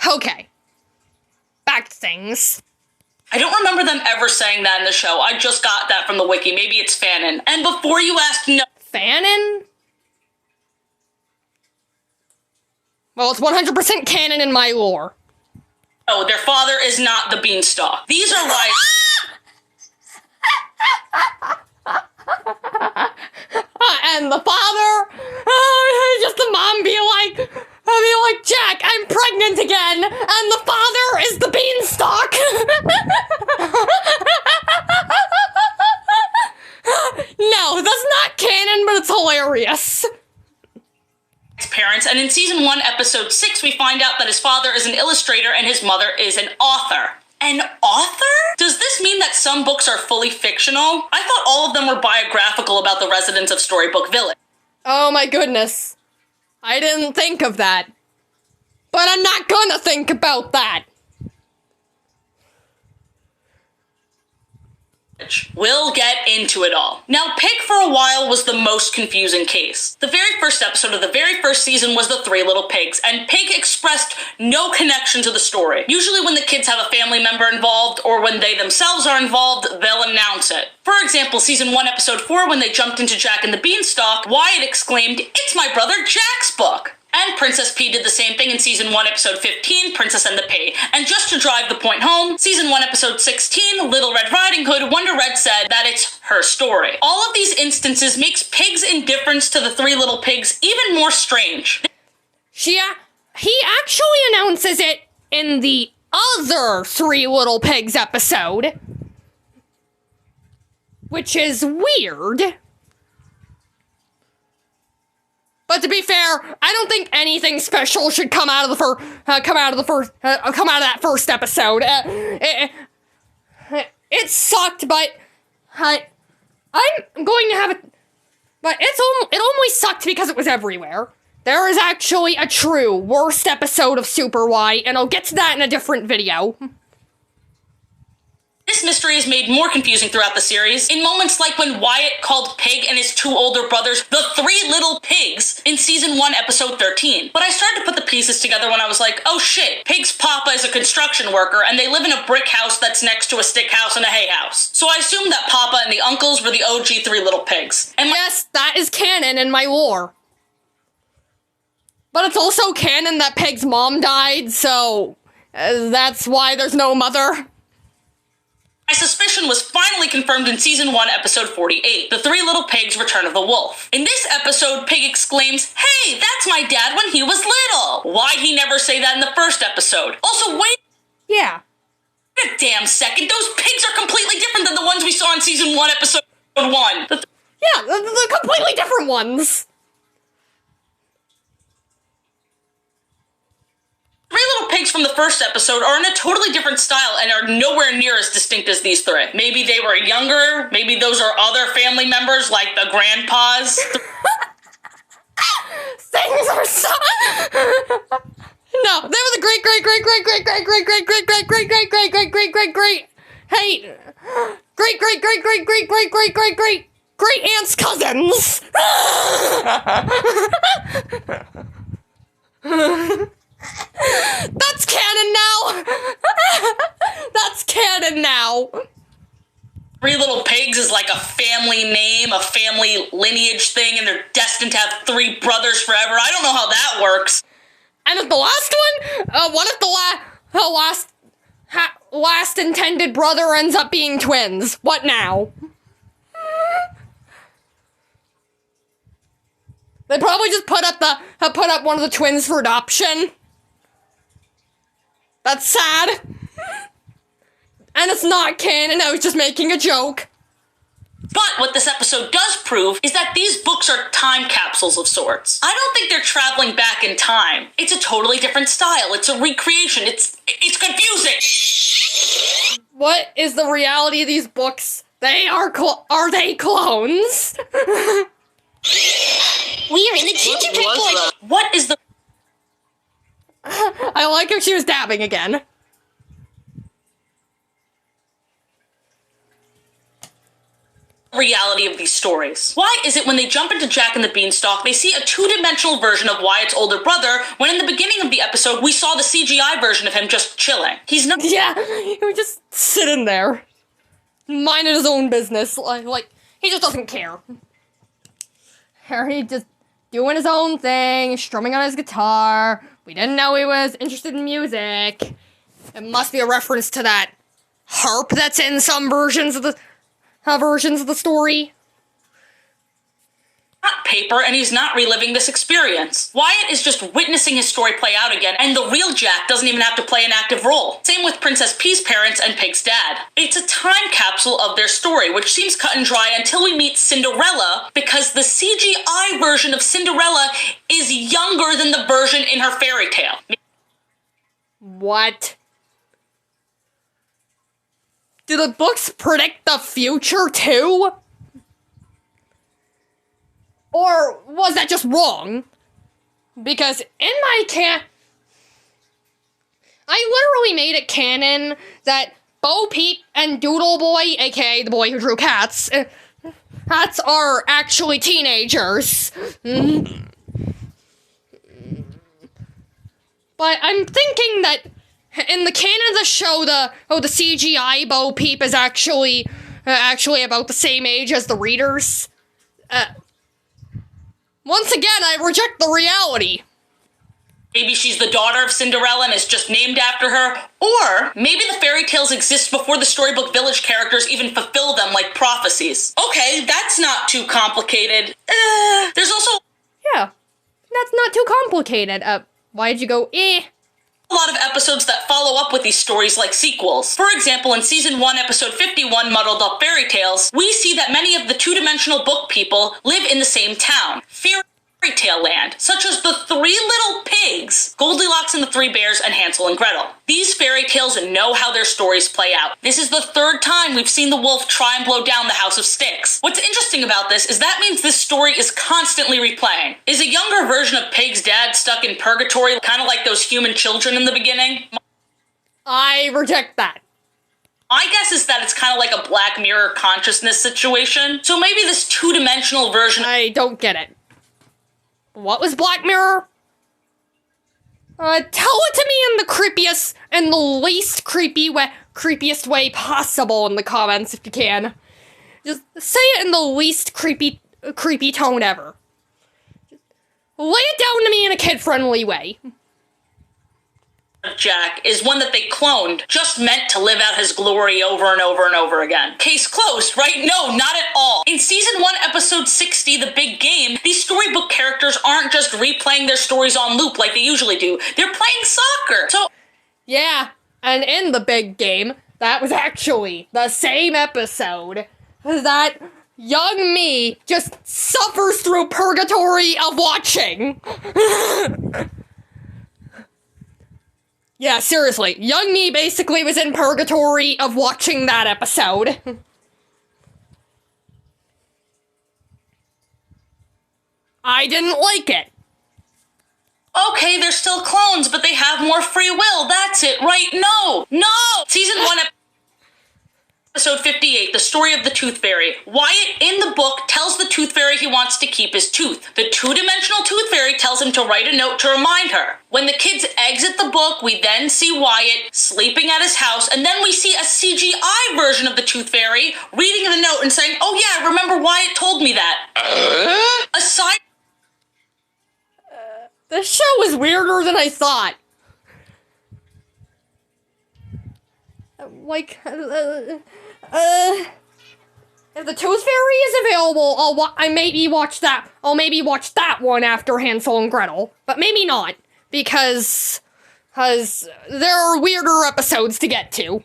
Okay. Back to things. I don't remember them ever saying that in the show. I just got that from the wiki. Maybe it's Fanon. And before you ask, no. Fanon? Well, it's 100% canon in my lore. No, their father is not the Beanstalk. These are why... And the father, just the mom be like, Jack, I'm pregnant again, and the father is the Beanstalk. No, that's not canon, but it's hilarious. His parents, and in season 1, episode 6, we find out that his father is an illustrator and his mother is an author. An author? Does this mean that some books are fully fictional? I thought all of them were biographical about the residents of Storybook Village. Oh my goodness. I didn't think of that. But I'm not gonna think about that. We'll get into it all. Now, Pig for a while was the most confusing case. The very first episode of the very first season was The Three Little Pigs, and Pig expressed no connection to the story. Usually when the kids have a family member involved, or when they themselves are involved, they'll announce it. For example, season 1, episode 4, when they jumped into Jack and the Beanstalk, Wyatt exclaimed, "It's my brother Jack's book!" And Princess P did the same thing in season 1, episode 15, Princess and the Pea. And just to drive the point home, season 1, episode 16, Little Red Riding Hood, Wonder Red said that it's her story. All of these instances makes Pig's indifference to the Three Little Pigs even more strange. He actually announces it in the other Three Little Pigs episode. Which is weird. But to be fair, I don't think anything special should come out of that first episode. It sucked, but I'm going to have it. But it only sucked because it was everywhere. There is actually a true worst episode of Super White, and I'll get to that in a different video. This mystery is made more confusing throughout the series, in moments like when Wyatt called Pig and his 2 older brothers the Three Little Pigs in season 1, episode 13. But I started to put the pieces together when I was like, oh shit, Pig's papa is a construction worker and they live in a brick house that's next to a stick house and a hay house. So I assumed that Papa and the uncles were the OG Three Little Pigs. And yes, that is canon in my lore. But it's also canon that Pig's mom died, so that's why there's no mother. My suspicion was finally confirmed in season 1, episode 48, The Three Little Pigs: Return of the Wolf. In this episode, Pig exclaims, "Hey, that's my dad when he was little!" Why'd he never say that in the first episode? Also, wait a damn second, those pigs are completely different than the ones we saw in season 1, episode 1. Yeah, the completely different ones. Three Little Pigs from the first episode are in a totally different style and are nowhere near as distinct as these 3. Maybe they were younger, maybe those are other family members like the grandpas. Things are so... No, they were the great aunt's cousins. That's canon now. That's canon now. Three Little Pigs is like a family name, a family lineage thing, and they're destined to have 3 brothers forever. I don't know how that works. And if the last one, what if the last intended brother ends up being twins? What now? They probably just put up one of the twins for adoption. That's sad. And it's not canon, I was just making a joke. But what this episode does prove is that these books are time capsules of sorts. I don't think they're traveling back in time. It's a totally different style. It's a recreation. It's confusing. What is the reality of these books? Are they clones? We're in the gingerbread boy. What is the... I like if she was dabbing again. reality of these stories? Why is it when they jump into Jack and the Beanstalk, they see a two-dimensional version of Wyatt's older brother, when in the beginning of the episode, we saw the CGI version of him just chilling? He's not- Yeah, he was just sitting there, minding his own business, like he just doesn't care. He just doing his own thing, strumming on his guitar. We didn't know he was interested in music. It must be a reference to that harp that's in some versions of the story. Not paper, and he's not reliving this experience. Wyatt is just witnessing his story play out again, and the real Jack doesn't even have to play an active role. Same with Princess P's parents and Pig's dad. It's a time capsule of their story, which seems cut and dry until we meet Cinderella, because the CGI version of Cinderella is younger than the version in her fairy tale. What? Do the books predict the future too? Or was that just wrong? Because in my I literally made it canon that Bo Peep and Doodle Boy, aka the boy who drew cats, cats are actually teenagers. But I'm thinking that in the canon of the show, the CGI Bo Peep is actually about the same age as the readers. Once again, I reject the reality. Maybe she's the daughter of Cinderella and is just named after her. Or maybe the fairy tales exist before the Storybook Village characters even fulfill them like prophecies. Okay, that's not too complicated. There's also... Yeah, that's not too complicated. Why'd you go, eh? A lot of episodes that follow up with these stories like sequels. For example, in Season 1, Episode 51, Muddled Up Fairy Tales, we see that many of the two-dimensional book people live in the same town, Fairy Tale Land, such as the Three Little Pigs, Goldilocks and the Three Bears, and Hansel and Gretel. These fairy tales know how their stories play out. This is the third time we've seen the wolf try and blow down the House of Sticks. What's interesting about this is that means this story is constantly replaying. Is a younger version of Pig's dad stuck in purgatory, kind of like those human children in the beginning? I reject that. My guess is that it's kind of like a Black Mirror consciousness situation. So maybe this two-dimensional version... I don't get it. What was Black Mirror? Tell it to me in the creepiest and the least creepiest way possible in the comments if you can. Just say it in the least creepy tone ever. Just lay it down to me in a kid-friendly way. Jack is one that they cloned, just meant to live out his glory over and over and over again. Case closed, right? No, not at all. In Season 1, Episode 60, The Big Game, these storybook characters aren't just replaying their stories on loop like they usually do. They're playing soccer. So, yeah, and in The Big Game, that was actually the same episode that young me just suffers through purgatory of watching. Yeah, seriously, young me basically was in purgatory of watching that episode. I didn't like it. Okay, they're still clones, but they have more free will. That's it, right? No! Season 1, Episode 58, The Story of the Tooth Fairy. Wyatt, in the book, tells the Tooth Fairy he wants to keep his tooth. The two-dimensional Tooth Fairy tells him to write a note to remind her. When the kids exit the book, we then see Wyatt sleeping at his house, and then we see a CGI version of the Tooth Fairy reading the note and saying, "Oh yeah, I remember Wyatt told me that." Aside... This show is weirder than I thought. If the Tooth Fairy is available, I'll maybe watch that one after Hansel and Gretel, but maybe not, because there are weirder episodes to get to.